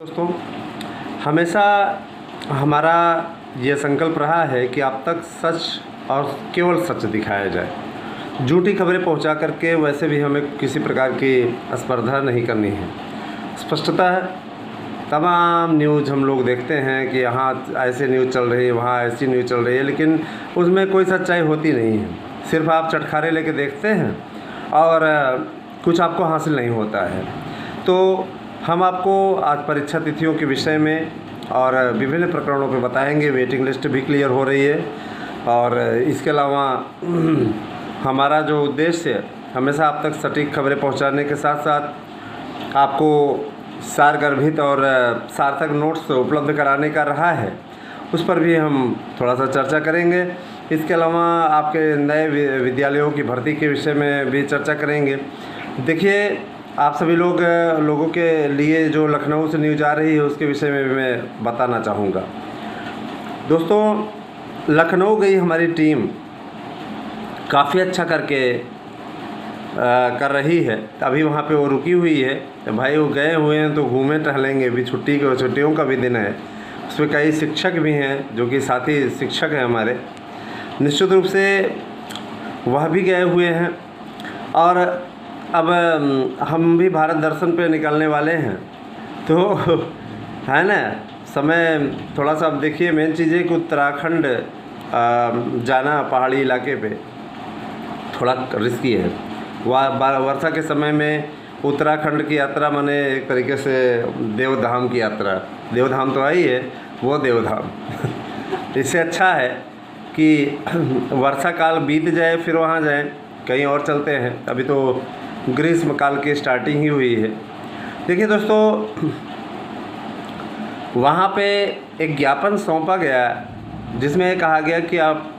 दोस्तों, हमेशा हमारा ये संकल्प रहा है कि आप तक सच और केवल सच दिखाया जाए। झूठी खबरें पहुंचा करके वैसे भी हमें किसी प्रकार की स्पर्धा नहीं करनी है। स्पष्टता है, तमाम न्यूज़ हम लोग देखते हैं कि यहाँ ऐसे न्यूज़ चल रही है, वहाँ ऐसी न्यूज़ चल रही है, लेकिन उसमें कोई सच्चाई होती नहीं है। सिर्फ आप चटखारे लेके देखते हैं और कुछ आपको हासिल नहीं होता है। तो हम आपको आज परीक्षा तिथियों के विषय में और विभिन्न प्रकरणों पर बताएंगे। वेटिंग लिस्ट भी क्लियर हो रही है और इसके अलावा हमारा जो उद्देश्य है हमेशा आप तक सटीक खबरें पहुंचाने के साथ साथ आपको सारगर्भित और सार्थक नोट्स उपलब्ध कराने का रहा है, उस पर भी हम थोड़ा सा चर्चा करेंगे। इसके अलावा आपके नए विद्यालयों की भर्ती के विषय में भी चर्चा करेंगे। देखिए, आप सभी लोगों के लिए जो लखनऊ से न्यूज़ आ रही है उसके विषय में भी मैं बताना चाहूँगा। दोस्तों, लखनऊ गई हमारी टीम काफ़ी अच्छा कर रही है। अभी वहाँ पे वो रुकी हुई है। तो भाई वो गए हुए हैं तो घूमें टहलेंगे, अभी छुट्टियों का भी दिन है। उसमें कई शिक्षक भी हैं जो कि साथी शिक्षक हैं हमारे, निश्चित रूप से वह भी गए हुए हैं। और अब हम भी भारत दर्शन पे निकलने वाले हैं, तो है ना, समय थोड़ा सा। अब देखिए, मेन चीज़ है कि उत्तराखंड जाना पहाड़ी इलाके पे थोड़ा रिस्की है। वर्षा के समय में उत्तराखंड की यात्रा माने एक तरीके से देवधाम की यात्रा। देवधाम तो आई है, वो देवधाम इससे अच्छा है कि वर्षा काल बीत जाए फिर वहाँ जाएं, कहीं और चलते हैं। अभी तो ग्रीष्म काल की स्टार्टिंग ही हुई है। देखिए दोस्तों, वहाँ पे एक ज्ञापन सौंपा गया जिसमें कहा गया कि आप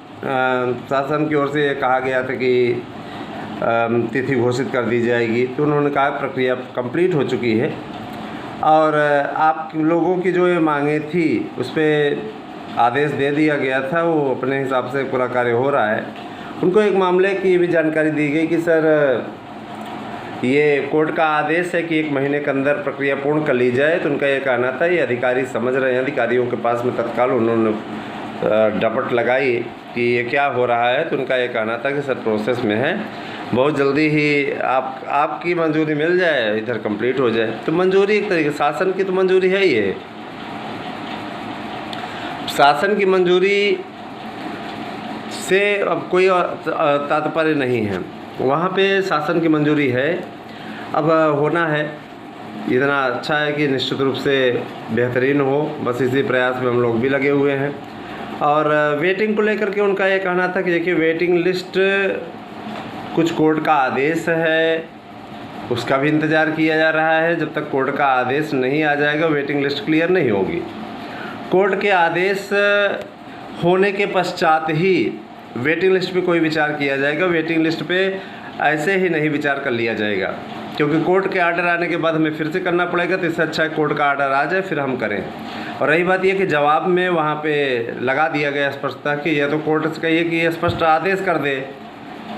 शासन की ओर से ये कहा गया था कि तिथि घोषित कर दी जाएगी। तो उन्होंने कहा प्रक्रिया कंप्लीट हो चुकी है और आप लोगों की जो ये मांगें थी उस पर आदेश दे दिया गया था। वो अपने हिसाब से पूरा कार्य हो रहा है। उनको एक मामले की भी जानकारी दी गई कि सर, ये कोर्ट का आदेश है कि 1 महीने के अंदर प्रक्रिया पूर्ण कर ली जाए। तो उनका ये कहना था, ये अधिकारी समझ रहे हैं, अधिकारियों के पास में तत्काल उन्होंने डपट लगाई कि ये क्या हो रहा है। तो उनका ये कहना था कि सर प्रोसेस में है, बहुत जल्दी ही आपकी मंजूरी मिल जाए, इधर कंप्लीट हो जाए। तो मंजूरी एक तरीके शासन की तो मंजूरी है ही है। शासन की मंजूरी से अब कोई तात्पर्य नहीं है, वहाँ पे शासन की मंजूरी है। अब होना है, इतना अच्छा है कि निश्चित रूप से बेहतरीन हो। बस इसी प्रयास में हम लोग भी लगे हुए हैं। और वेटिंग को लेकर के उनका ये कहना था कि देखिए, वेटिंग लिस्ट कुछ कोर्ट का आदेश है, उसका भी इंतज़ार किया जा रहा है। जब तक कोर्ट का आदेश नहीं आ जाएगा वेटिंग लिस्ट क्लियर नहीं होगी। कोर्ट के आदेश होने के पश्चात ही वेटिंग लिस्ट पे कोई विचार किया जाएगा। वेटिंग लिस्ट पे ऐसे ही नहीं विचार कर लिया जाएगा, क्योंकि कोर्ट के आर्डर आने के बाद हमें फिर से करना पड़ेगा। तो इससे अच्छा है कोर्ट का आर्डर आ जाए फिर हम करें। और रही बात यह कि जवाब में वहाँ पे लगा दिया गया स्पष्टता कि यह तो कोर्ट से कहिए कि ये स्पष्ट आदेश कर दे,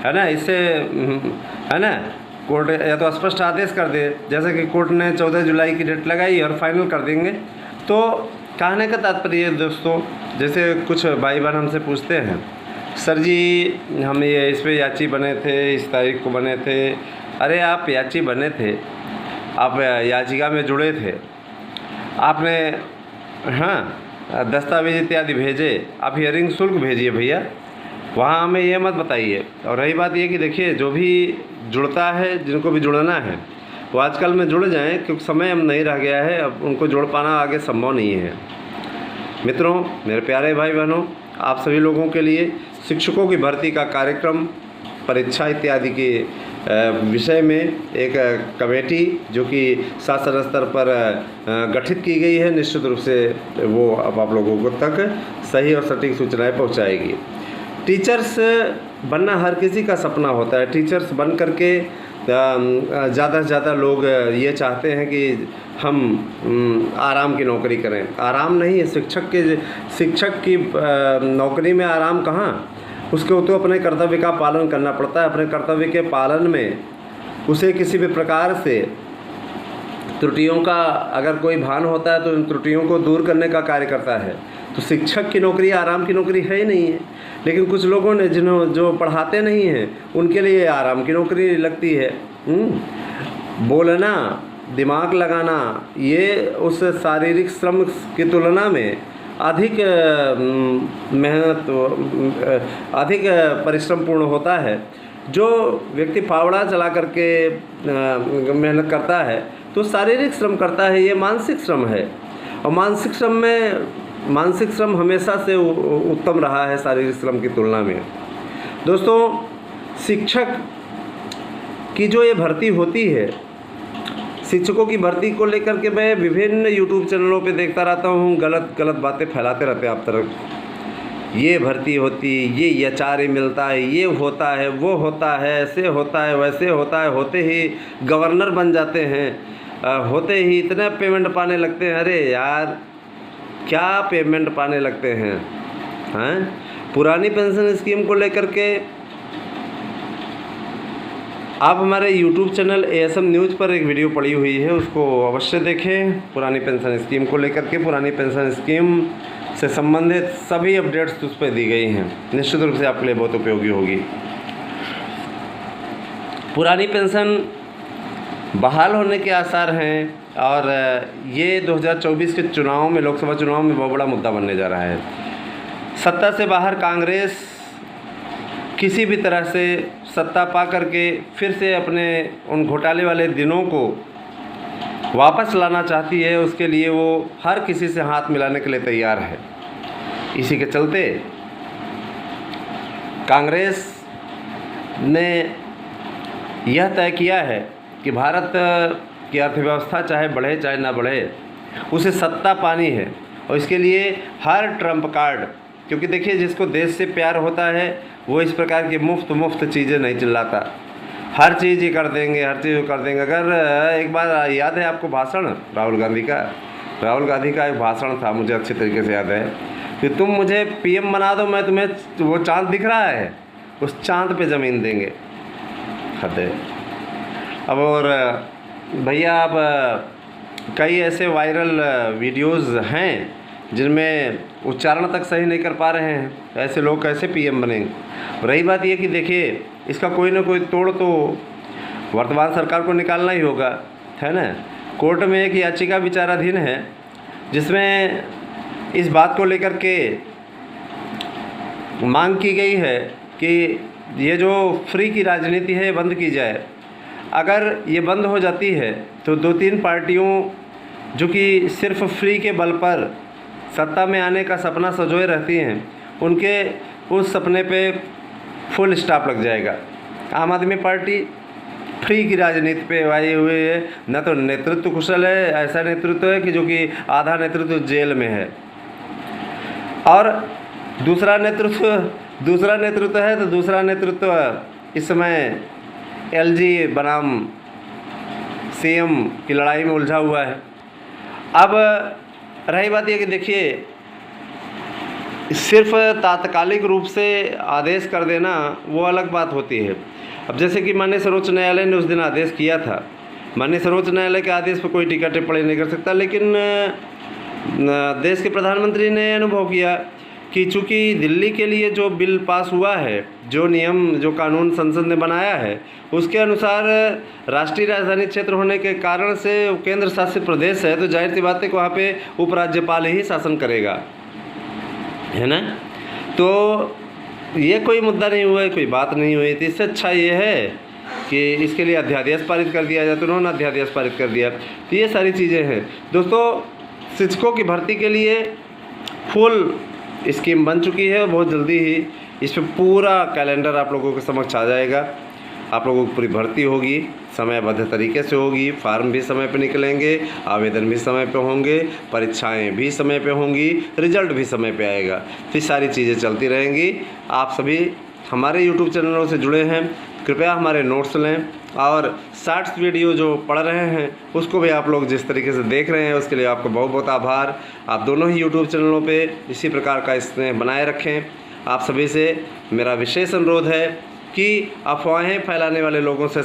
है ना, इससे है ना, कोर्ट या तो स्पष्ट आदेश कर दे, जैसे कि कोर्ट ने 14 जुलाई की डेट लगाई और फाइनल कर देंगे। तो कहने का तात्पर्य है दोस्तों, जैसे कुछ भाई बहन हमसे पूछते हैं, सर जी हम ये इस पे याची बने थे, इस तारीख को बने थे। अरे आप याची बने थे, आप याचिका में जुड़े थे, आपने हाँ दस्तावेज इत्यादि भेजे, आप हियरिंग शुल्क भेजिए भैया, वहाँ हमें ये मत बताइए। और रही बात ये कि देखिए, जो भी जुड़ता है, जिनको भी जुड़ना है वो आजकल में जुड़ जाएं, क्योंकि समय अब नहीं रह गया है, अब उनको जोड़ पाना आगे संभव नहीं है। मित्रों, मेरे प्यारे भाई बहनों, आप सभी लोगों के लिए शिक्षकों की भर्ती का कार्यक्रम, परीक्षा इत्यादि के विषय में एक कमेटी जो कि शासन स्तर पर गठित की गई है, निश्चित रूप से वो अब आप लोगों को तक सही और सटीक सूचनाएं पहुंचाएगी। टीचर्स बनना हर किसी का सपना होता है। टीचर्स बन करके ज़्यादा से ज़्यादा लोग ये चाहते हैं कि हम आराम की नौकरी करें। आराम नहीं है, शिक्षक की नौकरी में आराम कहाँ। उसको तो अपने कर्तव्य का पालन करना पड़ता है। अपने कर्तव्य के पालन में उसे किसी भी प्रकार से त्रुटियों का अगर कोई भान होता है तो इन त्रुटियों को दूर करने का कार्य करता है। तो शिक्षक की नौकरी आराम की नौकरी है ही नहीं है, लेकिन कुछ लोगों ने जो पढ़ाते नहीं हैं उनके लिए आराम की नौकरी लगती है। बोलना, दिमाग लगाना, ये उस शारीरिक श्रम की तुलना में अधिक मेहनत, अधिक परिश्रमपूर्ण होता है। जो व्यक्ति फावड़ा चला करके मेहनत करता है तो शारीरिक श्रम करता है, ये मानसिक श्रम है। और मानसिक श्रम हमेशा से उत्तम रहा है शारीरिक श्रम की तुलना में। दोस्तों, शिक्षक की जो ये भर्ती होती है, शिक्षकों की भर्ती को लेकर के मैं विभिन्न यूट्यूब चैनलों पे देखता रहता हूँ, गलत बातें फैलाते रहते हैं आप तरफ। ये भर्ती होती, ये एचआरए मिलता है, ये होता है, वो होता है, ऐसे होता है, वैसे होता है, होते ही गवर्नर बन जाते हैं, होते ही इतना पेमेंट पाने लगते हैं। अरे यार, क्या पेमेंट पाने लगते हैं? पुरानी पेंशन स्कीम को लेकर के आप हमारे YouTube चैनल ASM न्यूज़ पर एक वीडियो पड़ी हुई है, उसको अवश्य देखें। पुरानी पेंशन स्कीम को लेकर के, पुरानी पेंशन स्कीम से संबंधित सभी अपडेट्स उस पर दी गई हैं, निश्चित रूप से आपके लिए बहुत उपयोगी होगी। पुरानी पेंशन बहाल होने के आसार हैं और ये 2024 के चुनाव में, लोकसभा चुनाव में बहुत बड़ा मुद्दा बनने जा रहा है। सत्ता से बाहर कांग्रेस किसी भी तरह से सत्ता पा करके फिर से अपने उन घोटाले वाले दिनों को वापस लाना चाहती है। उसके लिए वो हर किसी से हाथ मिलाने के लिए तैयार है। इसी के चलते कांग्रेस ने यह तय किया है कि भारत की अर्थव्यवस्था चाहे बढ़े चाहे ना बढ़े, उसे सत्ता पानी है। और इसके लिए हर ट्रम्प कार्ड, क्योंकि देखिए, जिसको देश से प्यार होता है वो इस प्रकार की मुफ्त चीज़ें नहीं चिल्लाता। हर चीज़ ही कर देंगे, हर चीज़ कर देंगे। अगर एक बार याद है आपको भाषण राहुल गांधी का एक भाषण था, मुझे अच्छे तरीके से याद है कि तुम मुझे PM बना दो, मैं तुम्हें, वो चाँद दिख रहा है, उस चाँद पे ज़मीन देंगे। हद है। अब और भैया, अब कई ऐसे वायरल वीडियोज़ हैं जिनमें उच्चारण तक सही नहीं कर पा रहे हैं, ऐसे लोग कैसे PM बनेंगे। रही बात ये कि देखिए, इसका कोई ना कोई तोड़ तो वर्तमान सरकार को निकालना ही होगा, है ना। कोर्ट में एक याचिका विचाराधीन है जिसमें इस बात को लेकर के मांग की गई है कि ये जो फ्री की राजनीति है बंद की जाए। अगर ये बंद हो जाती है तो 2-3 पार्टियों जो कि सिर्फ फ्री के बल पर सत्ता में आने का सपना सजोए रहती हैं, उनके उस सपने पे फुल स्टॉप लग जाएगा। आम आदमी पार्टी फ्री की राजनीति पे आई हुई है, न तो नेतृत्व कुशल है, ऐसा नेतृत्व है कि जो कि आधा नेतृत्व जेल में है, और दूसरा नेतृत्व है तो दूसरा नेतृत्व इस समय LG बनाम CM की लड़ाई में उलझा हुआ है। अब रही बात यह कि देखिए, सिर्फ तात्कालिक रूप से आदेश कर देना वो अलग बात होती है। अब जैसे कि माननीय सर्वोच्च न्यायालय ने उस दिन आदेश किया था, माननीय सर्वोच्च न्यायालय के आदेश पर कोई टीका टिप्पणी नहीं कर सकता, लेकिन देश के प्रधानमंत्री ने अनुभव किया कि चूँकि दिल्ली के लिए जो बिल पास हुआ है, जो नियम, जो कानून संसद ने बनाया है, उसके अनुसार राष्ट्रीय राजधानी क्षेत्र होने के कारण से केंद्र शासित प्रदेश है, तो जाहिर सी बात है कि वहाँ पे उपराज्यपाल ही शासन करेगा, है ना। तो ये कोई मुद्दा नहीं हुआ है, कोई बात नहीं हुई थी। इससे अच्छा ये है कि इसके लिए अध्यादेश पारित कर दिया जाए, तो उन्होंने अध्यादेश पारित कर दिया। तो ये सारी चीज़ें हैं। दोस्तों, शिक्षकों की भर्ती के लिए फुल स्कीम बन चुकी है, बहुत जल्दी ही इस पर पूरा कैलेंडर आप लोगों के समक्ष आ जाएगा। आप लोगों की पूरी भर्ती होगी, समयबद्ध तरीके से होगी, फार्म भी समय पे निकलेंगे, आवेदन भी समय पे होंगे, परीक्षाएं भी समय पे होंगी, रिजल्ट भी समय पे आएगा। तो ये सारी चीज़ें चलती रहेंगी। आप सभी हमारे YouTube चैनलों से जुड़े हैं, कृपया हमारे नोट्स लें और शॉर्ट्स वीडियो जो पढ़ रहे हैं उसको भी आप लोग जिस तरीके से देख रहे हैं उसके लिए आपको बहुत बहुत आभार। आप दोनों ही YouTube चैनलों पे इसी प्रकार का स्नेह बनाए रखें। आप सभी से मेरा विशेष अनुरोध है कि अफवाहें फैलाने वाले लोगों से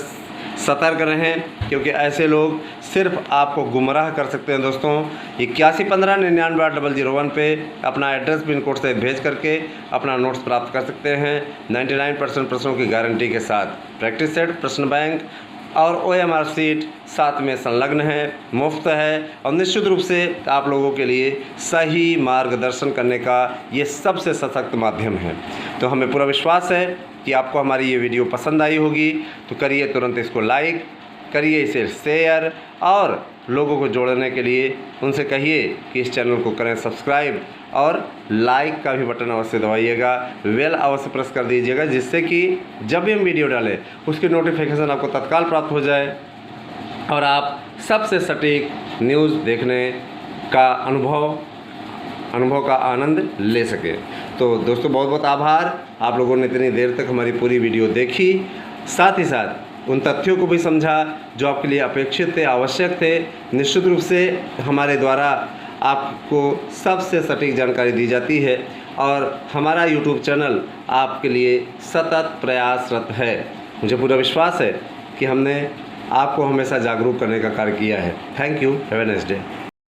सतर्क रहें, क्योंकि ऐसे लोग सिर्फ आपको गुमराह कर सकते हैं। दोस्तों 8115998001 पे अपना एड्रेस पिन कोड से भेज करके अपना नोट्स प्राप्त कर सकते हैं 99% प्रश्नों की गारंटी के साथ। प्रैक्टिस सेट, प्रश्न बैंक और OMR सीट साथ में संलग्न है, मुफ्त है और निश्चित रूप से आप लोगों के लिए सही मार्गदर्शन करने का ये सबसे सशक्त माध्यम है। तो हमें पूरा विश्वास है कि आपको हमारी ये वीडियो पसंद आई होगी, तो करिए तुरंत इसको लाइक, करिए इसे शेयर और लोगों को जोड़ने के लिए उनसे कहिए कि इस चैनल को करें सब्सक्राइब और लाइक का भी बटन अवश्य दबाइएगा, बेल अवश्य प्रेस कर दीजिएगा, जिससे कि जब भी हम वीडियो डालें उसकी नोटिफिकेशन आपको तत्काल प्राप्त हो जाए और आप सबसे सटीक न्यूज़ देखने का अनुभव का आनंद ले सकें। तो दोस्तों बहुत बहुत आभार, आप लोगों ने इतनी देर तक हमारी पूरी वीडियो देखी, साथ ही साथ उन तथ्यों को भी समझा जो आपके लिए अपेक्षित थे, आवश्यक थे। निश्चित रूप से हमारे द्वारा आपको सबसे सटीक जानकारी दी जाती है और हमारा YouTube चैनल आपके लिए सतत प्रयासरत है। मुझे पूरा विश्वास है कि हमने आपको हमेशा जागरूक करने का कार्य किया है। Thank you, have a nice day.